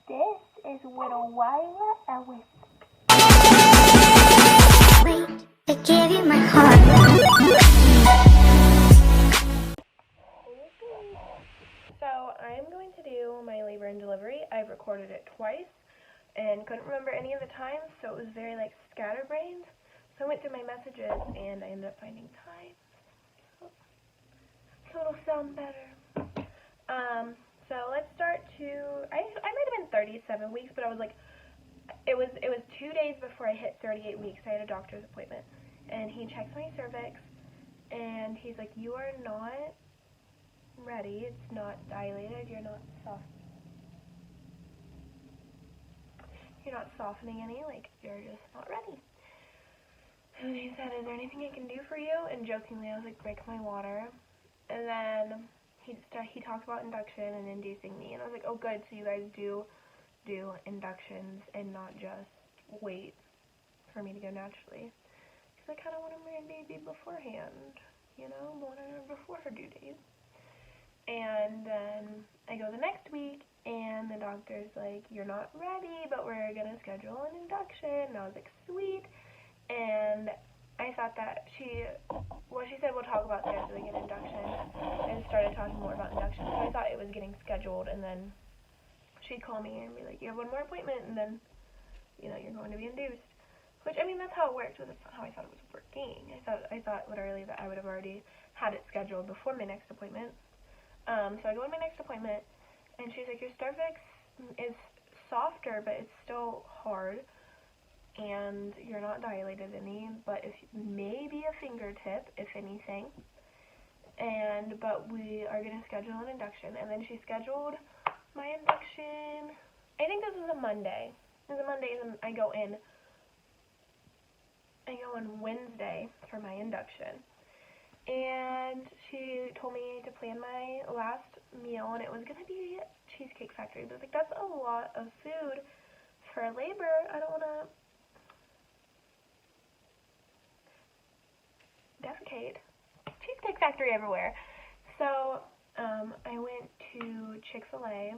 This is little Wyla Ellis. Wait, I gave you my heart. So I'm going to do my labor and delivery. I've recorded it twice and couldn't remember any of the times, so it was very like scatterbrained. So I went through my messages and I ended up finding time. So it'll sound better. So let's start to, I might have been 37 weeks, but I was like, it was 2 days before I hit 38 weeks. I had a doctor's appointment, and he checked my cervix, and he's like, you are not ready. It's not dilated. You're not softening any. Like, you're just not ready. And he said, is there anything I can do for you? And jokingly, I was like, break my water. And then he talked about induction and inducing me, and I was like, oh good, so you guys do inductions and not just wait for me to go naturally, because I kind of want to marry a baby beforehand, you know, born her before her due date. And then I go the next week, and the doctor's like, you're not ready, but we're going to schedule an induction. And I was like, sweet. And I thought that she said we'll talk about scheduling an induction, and started talking more about induction. So I thought it was getting scheduled, and then she'd call me and be like, you have one more appointment, and then, you know, you're going to be induced. Which, I mean, that's how it worked, but that's not how I thought it was working. I thought literally that I would have already had it scheduled before my next appointment. So I go to my next appointment, and she's like, your cervix is softer, but it's still hard, and you're not dilated any, but if maybe a fingertip, if anything. But we are going to schedule an induction. And then she scheduled my induction. I think this is a Monday. This is a Monday, and I go in on Wednesday for my induction. And she told me to plan my last meal, and it was going to be Cheesecake Factory. But I was like, that's a lot of food for labor. I don't want to defecate. Cheesecake Factory everywhere. So I went to Chick-fil-A,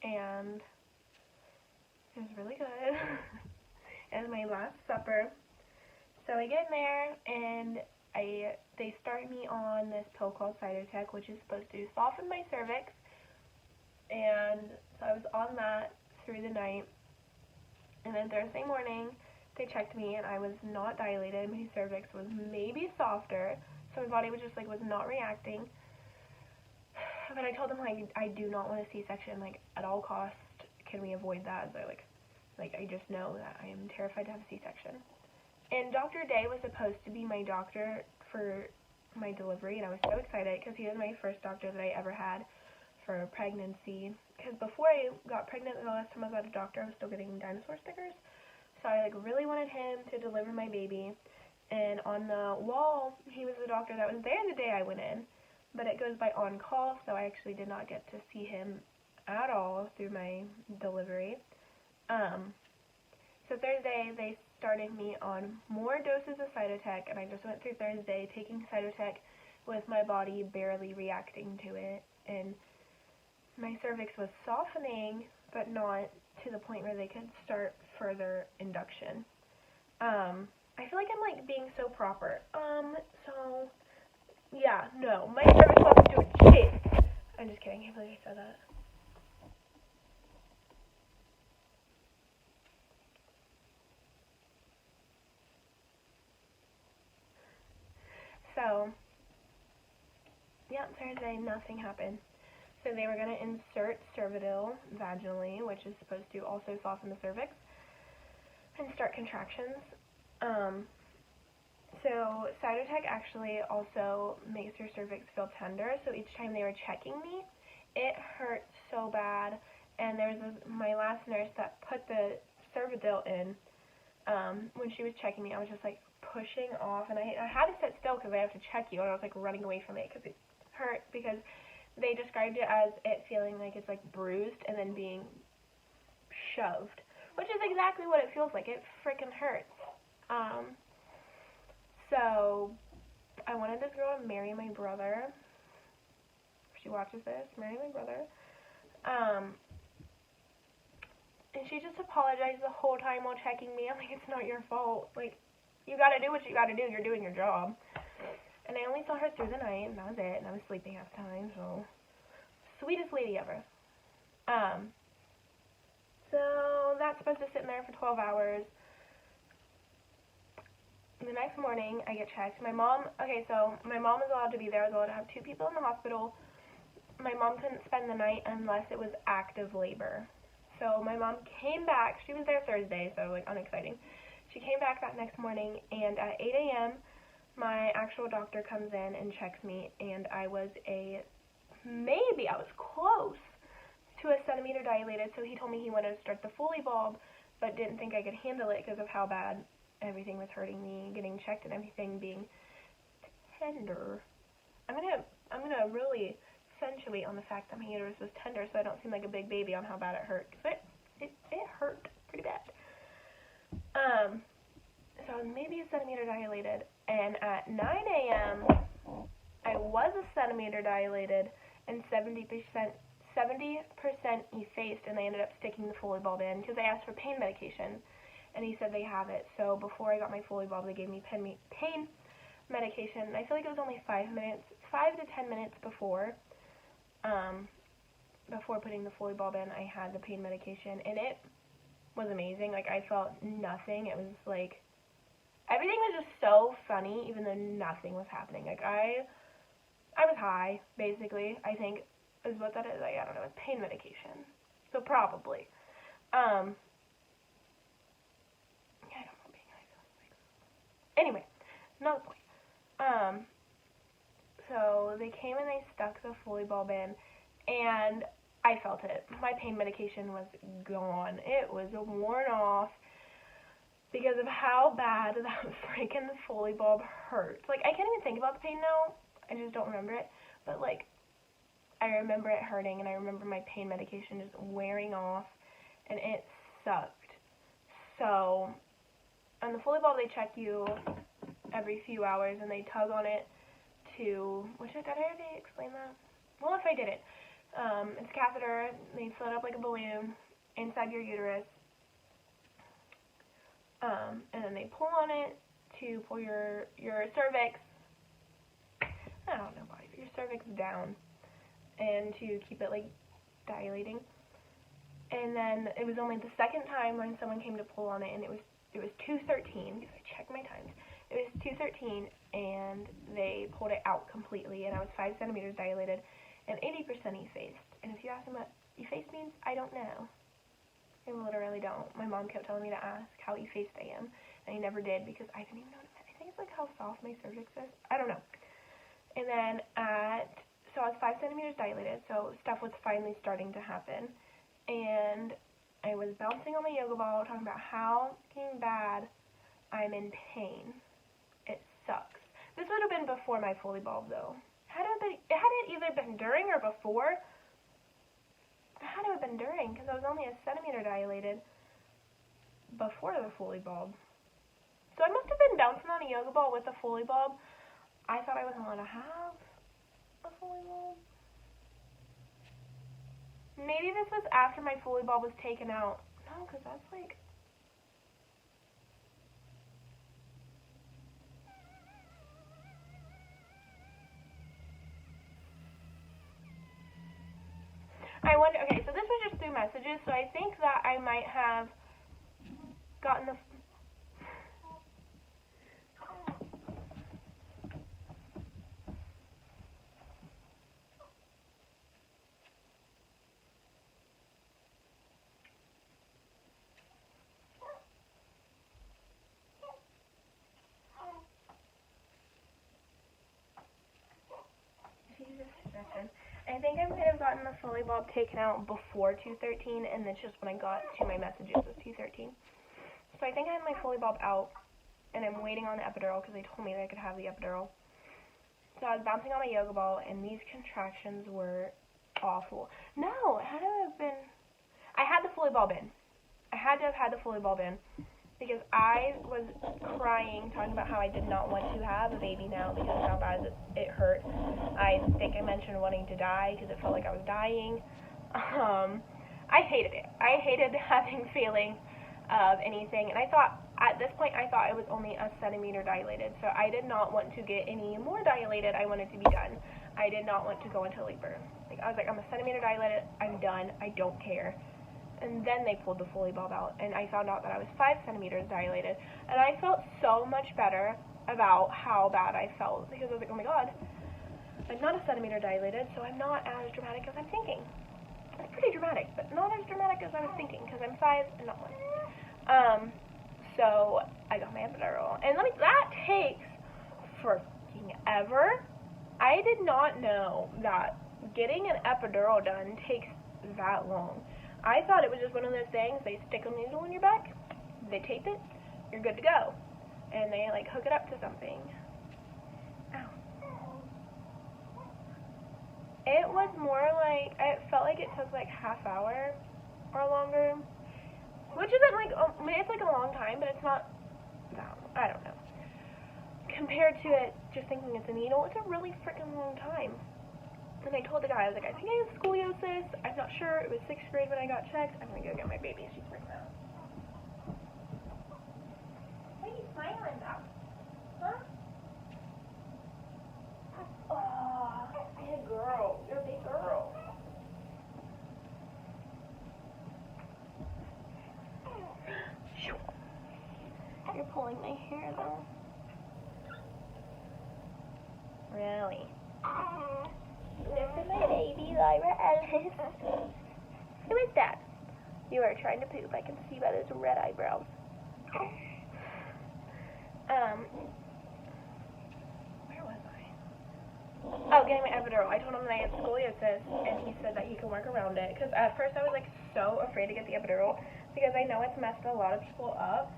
and it was really good. It was my last supper. So I get in there, and they start me on this pill called Cytotec, which is supposed to soften my cervix. And so I was on that through the night. And then Thursday morning, they checked me, and I was not dilated. My cervix was maybe softer, so my body was just like, was not reacting. But I told them, like, I do not want a C-section, like, at all costs. Can we avoid that? So I just know that I am terrified to have a C-section. And Dr. Day was supposed to be my doctor for my delivery, and I was so excited because he was my first doctor that I ever had for pregnancy. Because before I got pregnant, the last time I was at a doctor, I was still getting dinosaur stickers. So I really wanted him to deliver my baby. And on the wall, he was the doctor that was there the day I went in. But it goes by on call, so I actually did not get to see him at all through my delivery. So Thursday, they started me on more doses of Cytotec, and I just went through Thursday taking Cytotec with my body barely reacting to it. And my cervix was softening, but not to the point where they could start further induction. I feel like I'm being so proper. So yeah, no, my cervix wasn't doing shit. I'm just kidding. I can't believe I said that. So yeah, Thursday nothing happened. So they were going to insert Cervidil vaginally, which is supposed to also soften the cervix and start contractions. So Cytotec actually also makes your cervix feel tender. So each time they were checking me, it hurt so bad. And there was my last nurse that put the Cervidil in. When she was checking me, I was just like pushing off, and I had to sit still because I have to check you, and I was like running away from it because it hurt, because they described it as it feeling like it's like bruised and then being shoved, which is exactly what it feels like. It freaking hurts. So I wanted this girl to marry my brother she watches this, marry my brother. And she just apologized the whole time while checking me. I'm like, it's not your fault. Like, you gotta do what you gotta do. You're doing your job. And I only saw her through the night, and that was it. And I was sleeping half the time, so sweetest lady ever. So that's supposed to sit in there for 12 hours. The next morning, I get checked. My mom is allowed to be there. I was allowed to have 2 people in the hospital. My mom couldn't spend the night unless it was active labor. So my mom came back. She was there Thursday, so like unexciting. She came back that next morning, and at 8 a.m., my actual doctor comes in and checks me, and I was close to a centimeter dilated, so he told me he wanted to start the Foley bulb, but didn't think I could handle it because of how bad everything was hurting me, getting checked and everything being tender. I'm gonna really accentuate on the fact that my uterus was tender so I don't seem like a big baby on how bad it hurt, because it hurt pretty bad. So I was maybe a centimeter dilated, and at 9 a.m. I was a centimeter dilated and 70% effaced, and they ended up sticking the Foley bulb in because they asked for pain medication, and he said they have it. So before I got my Foley bulb, they gave me pain medication, and I feel like it was only 5 to 10 minutes before putting the Foley bulb in, I had the pain medication, and it was amazing. Like, I felt nothing. It was like, everything was just so funny, even though nothing was happening. Like, I was high, basically, I think, is what that is. Like, I don't know, it's pain medication. So, probably. Yeah, I don't know, being high feels like. Anyway, not the point. So, they came and they stuck the Foley bulb in, and I felt it. My pain medication was gone. It was worn off because of how bad that freaking Foley bulb hurts. Like, I can't even think about the pain now. I just don't remember it. But, like, I remember it hurting, and I remember my pain medication just wearing off, and it sucked. So, on the Foley bulb, they check you every few hours, and they tug on it to, did I already explain that? Well, if I didn't. It's a catheter. They fill it up like a balloon inside your uterus. And then they pull on it to pull your cervix, I don't know why, your cervix down, and to keep it, like, dilating. And then it was only the second time when someone came to pull on it, and it was 2:13, because I checked my times. It was 2:13, and they pulled it out completely, and I was 5 centimeters dilated and 80% effaced. And if you ask me what effaced means, I don't know. I literally don't. My mom kept telling me to ask how effaced I am, and I never did because I didn't even know what it meant. I think it's like how soft my cervix is. I don't know. And then so I was 5 centimeters dilated, so stuff was finally starting to happen. And I was bouncing on my yoga ball talking about how fucking bad I'm in pain. It sucks. This would have been before my Foley bulb, though. Had it either been during or before? It had to have been during, because I was only a centimeter dilated before the Foley bulb. So I must have been bouncing on a yoga ball with a Foley bulb. I thought I wasn't allowed to have a Foley bulb. Maybe this was after my Foley bulb was taken out. No, because that's like... I wonder, okay, so this was just through messages, so I think that I might have gotten the... I think I might have gotten the Foley bulb taken out before 2:13, and that's just when I got to my messages was 2:13. So I think I had my Foley bulb out, and I'm waiting on the epidural because they told me that I could have the epidural. So I was bouncing on my yoga ball, and these contractions were awful. No, it had to have been... I had the Foley bulb in. I had to have had the Foley bulb in, because I was crying, talking about how I did not want to have a baby now because of how bad it hurt. I think I mentioned wanting to die because it felt like I was dying. I hated it. I hated having feeling of anything, and I thought, at this point, I thought it was only a centimeter dilated, so I did not want to get any more dilated. I wanted to be done. I did not want to go into labor. Like, I was like, I'm a centimeter dilated, I'm done, I don't care. And then they pulled the Foley bulb out, and I found out that I was 5 centimeters dilated, and I felt so much better about how bad I felt, because I was like, oh my god, I'm not a centimeter dilated, so I'm not as dramatic as I'm thinking. It's pretty dramatic, but not as dramatic as I was thinking, because I'm 5 and not 1. So I got my epidural, and that takes freaking ever. I did not know that getting an epidural done takes that long. I thought it was just one of those things, they stick a needle in your back, they tape it, you're good to go, and they like hook it up to something. Ow. It was more like, it felt like it took like half hour or longer, which isn't like, I mean, it's like a long time, but it's not that, I don't know. Compared to it just thinking it's a needle, it's a really freaking long time. And I told the guy, I was like, I think I have scoliosis. I'm not sure. It was 6th grade when I got checked. I'm going to go get my baby sheets right now. What are you smiling about? Huh? Oh, big girl. You're a big girl. You're pulling my hair, though. Really? This is my baby, Lyra Ellis. Who is that? You are trying to poop. I can see by those red eyebrows. Where was I? Oh, getting my epidural. I told him that I had scoliosis, and he said that he can work around it. Because at first I was like so afraid to get the epidural, because I know it's messed a lot of people up,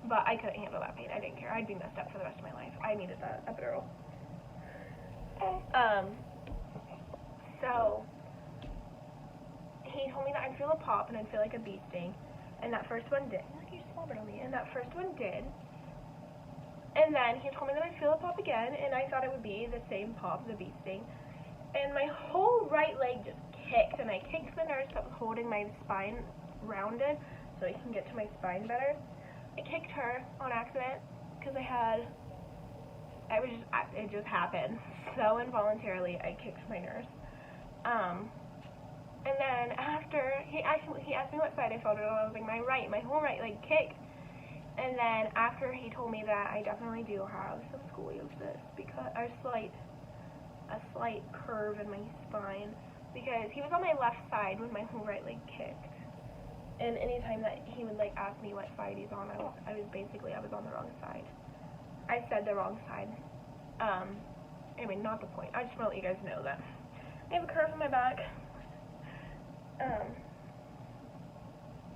but I couldn't handle that pain. I didn't care. I'd be messed up for the rest of my life. I needed that epidural. So he told me that I'd feel a pop and I'd feel like a bee sting, and that first one did. Look, you slobbered on me. And that first one did. And then he told me that I'd feel a pop again, and I thought it would be the same pop, the bee sting. And my whole right leg just kicked, and I kicked the nurse that was holding my spine rounded so I can get to my spine better. I kicked her on accident because it just happened. So involuntarily, I kicked my nurse. And then after, he asked me what side I felt it on. I was like, my whole right leg kicked. And then after he told me that I definitely do have some scoliosis, because a slight curve in my spine, because he was on my left side when my whole right leg kicked. And anytime that he would like ask me what side he's on, I was on the wrong side. I said the wrong side. Anyway, not the point. I just want to let you guys know that I have a curve in my back.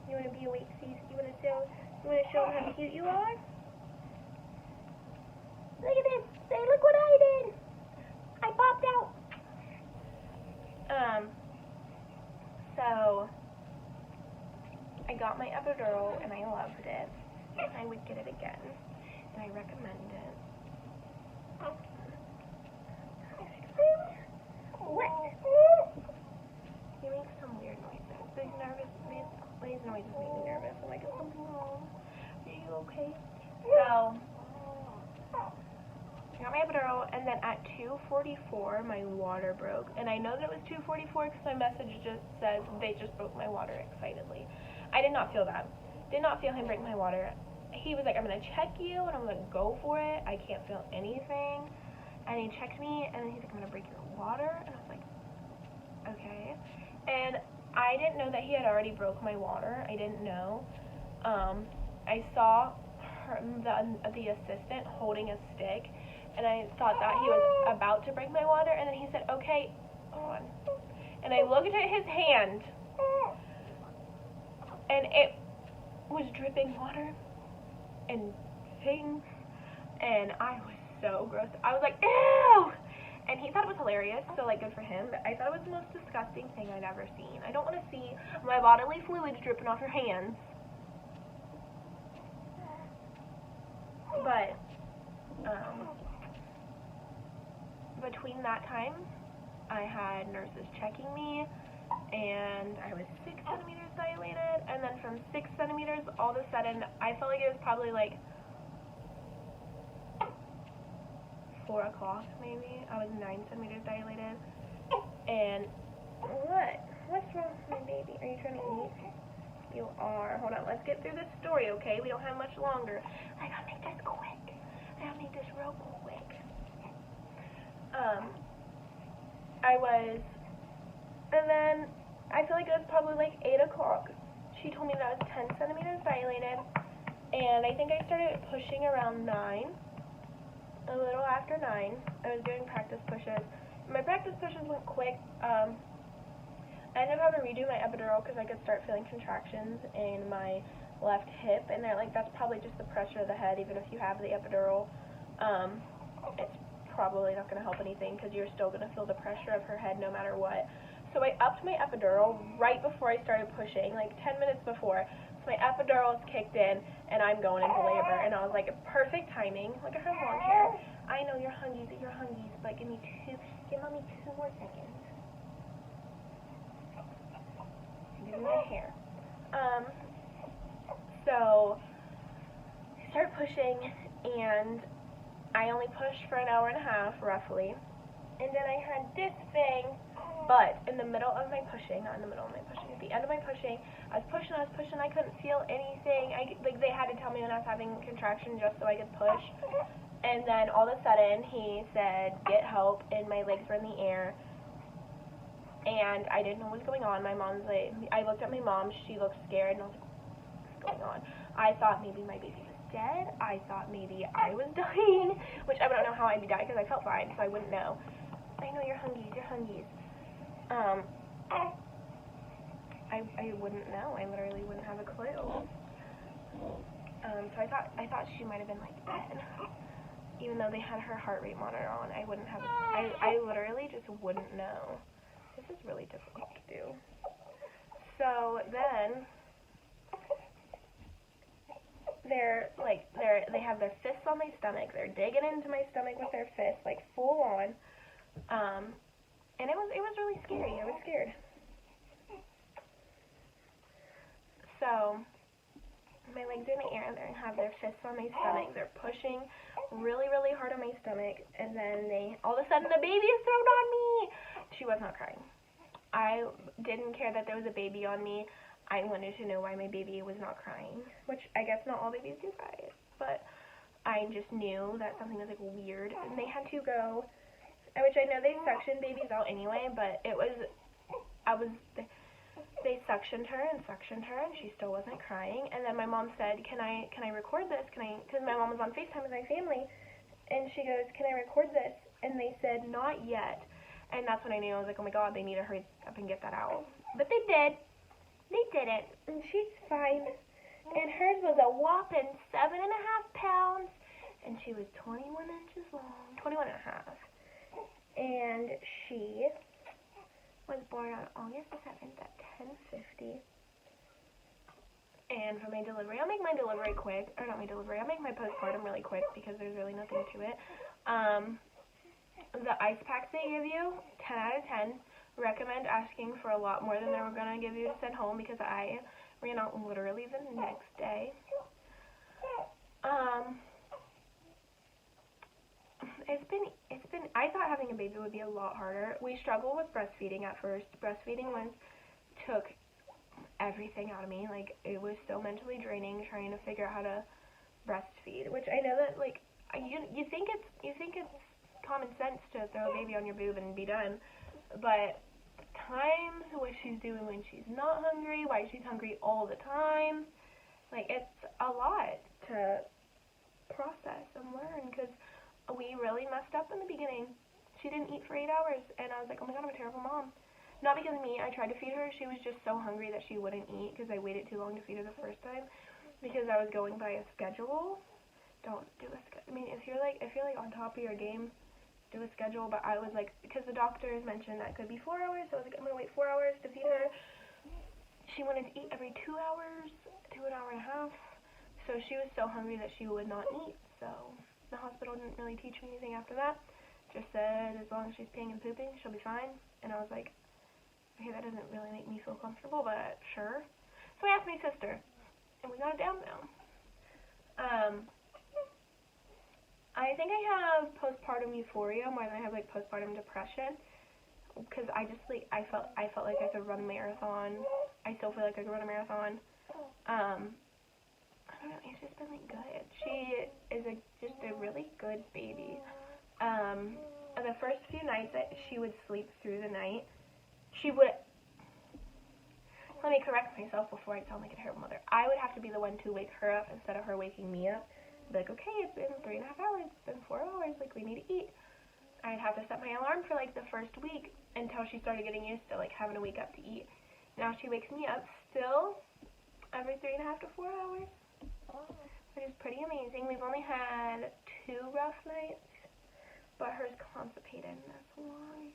You want to be awake, Cece? You want to show them how cute you are? Look at this! Say, look what I did! I popped out! So I got my epidural and I loved it. And I would get it again. And I recommend it. What? He makes some weird noises. These noises make me nervous. I'm like, is something wrong? Are you okay? So I got my epidural, and then at 2:44 my water broke. And I know that it was 2:44 because my message just says they just broke my water excitedly. I did not feel that. Did not feel him break my water. He was like, I'm going to check you, and I'm going to go for it. I can't feel anything. And he checked me, and he's like, I'm going to break your water. And I was like, okay. And I didn't know that he had already broke my water. I didn't know. I saw the assistant holding a stick, and I thought that he was about to break my water, and then he said, okay, hold on. And I looked at his hand, and it was dripping water and things, and I was so gross. I was like, ew! And he thought it was hilarious, so like good for him, but I thought it was the most disgusting thing I'd ever seen. I don't want to see my bodily fluids dripping off your hands. But between that time, I had nurses checking me, and I was 6 centimeters dilated, and then from 6 centimeters, all of a sudden, I felt like it was probably like 4 o'clock maybe. I was 9 centimeters dilated, and what's wrong with my baby? Are you trying to eat? You are. Hold on, let's get through this story, okay? We don't have much longer. I gotta make this quick. I gotta make this real quick. And then I feel like it was probably like 8 o'clock. She told me that I was 10 centimeters dilated, and I think I started pushing around 9, a little after 9. I was doing practice pushes. My practice pushes went quick. I ended up having to redo my epidural because I could start feeling contractions in my left hip, and they're like, that's probably just the pressure of the head, even if you have the epidural. It's probably not going to help anything because you're still going to feel the pressure of her head no matter what. So I upped my epidural right before I started pushing, like 10 minutes before. So my epidural is kicked in, and I'm going into labor. And I was like, perfect timing. Look at her long hair. I know you're hungry, but give mommy 2 more seconds. Give me my hair. So I start pushing, and I only pushed for an hour and a half, roughly. And then I had this thing, but in the middle of my pushing, not in the middle of my pushing, at the end of my pushing, I was pushing, I couldn't feel anything. They had to tell me when I was having contractions just so I could push. And then all of a sudden, he said, get help, and my legs were in the air. And I didn't know what was going on. My mom's like, I looked at my mom, she looked scared, and I was like, what's going on? I thought maybe my baby was dead. I thought maybe I was dying, which I don't know how I'd be dying because I felt fine, so I wouldn't know. I know you're hungry. I wouldn't know. I literally wouldn't have a clue. So I thought she might have been like dead. Even though they had her heart rate monitor on, I wouldn't have. I literally just wouldn't know. This is really difficult to do. So then they have their fists on my stomach. They're digging into my stomach with their fists, like full on. And it was really scary. I was scared. So my legs are in the air, and they have their fists on my stomach. They're pushing really, really hard on my stomach, and then all of a sudden the baby is thrown on me. She was not crying. I didn't care that there was a baby on me. I wanted to know why my baby was not crying, which I guess not all babies do cry, but I just knew that something was like weird, and they had to go, which I know they suction babies out anyway, but they suctioned her, and she still wasn't crying. And then my mom said, can I record this? Because my mom was on FaceTime with my family, and she goes, can I record this? And they said, not yet. And that's when I knew. I was like, oh my god, they need to hurry up and get that out. But they did. They did it, and she's fine. And hers was a whopping 7.5 pounds, and she was 21 inches long, 21 and a half. And she was born on August the 7th at 10:50. And for my delivery, I'll make my delivery quick, or not my delivery, I'll make my postpartum really quick because there's really nothing to it. The ice packs they give you, 10 out of 10. Recommend asking for a lot more than they were going to give you to send home because I ran out literally the next day. I thought having a baby would be a lot harder. We struggled with breastfeeding at first. Breastfeeding took everything out of me. Like, it was so mentally draining trying to figure out how to breastfeed, which I know that, like, you think it's common sense to throw a baby on your boob and be done, but times what she's doing when she's not hungry, why she's hungry all the time, like, it's a lot to process and learn, because we really messed up in the beginning. She didn't eat for 8 hours, and I was like, oh my god, I'm a terrible mom. Not because of me. I tried to feed her. She was just so hungry that she wouldn't eat because I waited too long to feed her the first time because I was going by a schedule. Don't do a schedule. I mean, if you're like on top of your game, do a schedule. But I was like, because the doctors mentioned that it could be 4 hours, so I was like, I'm gonna wait 4 hours to feed her. She wanted to eat every 2 hours to an hour and a half, so she was so hungry that she would not eat. so the hospital didn't really teach me anything after that. Just said as long as she's peeing and pooping, she'll be fine. And I was like, okay, that doesn't really make me feel comfortable, but sure. So I asked my sister, and we got it down now. I think I have postpartum euphoria more than I have like postpartum depression, because I just like I felt like I could run a marathon. I still feel like I could run a marathon. I don't know, it's just been like good. She is just a really good baby. The first few nights that she would sleep through the night, let me correct myself before I sound like a terrible mother. I would have to be the one to wake her up instead of her waking me up. Be like, okay, it's been 3.5 hours, it's been 4 hours, like, we need to eat. I'd have to set my alarm for, like, the first week until she started getting used to, like, having to wake up to eat. Now she wakes me up still every 3.5 to 4 hours, which is pretty amazing. We've only had 2 rough nights, but her's constipated, and that's why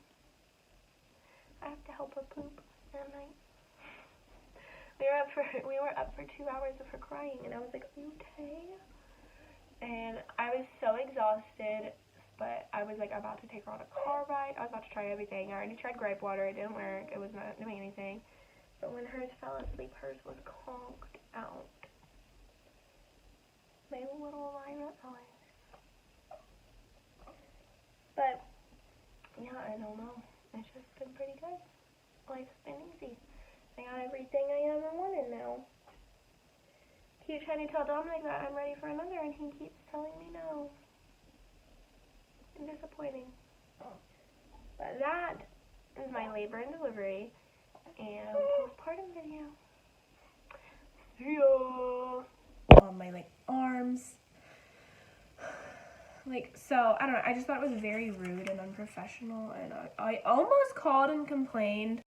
I have to help her poop at night. We were up for 2 hours of her crying, and I was like, are you okay? And I was so exhausted, but I was like about to take her on a car ride. I was about to try everything. I already tried gripe water. It didn't work. It was not doing anything. But when hers fell asleep, hers was conked out. My little violet eyes. But, yeah, I don't know. It's just been pretty good. Life's been easy. I got everything I ever wanted now. Keep trying to tell Dominic that I'm ready for another, and he keeps telling me no. It's disappointing. But that is my labor and delivery and postpartum video. See ya! On my, like, arms. Like, so, I don't know, I just thought it was very rude and unprofessional, and I almost called and complained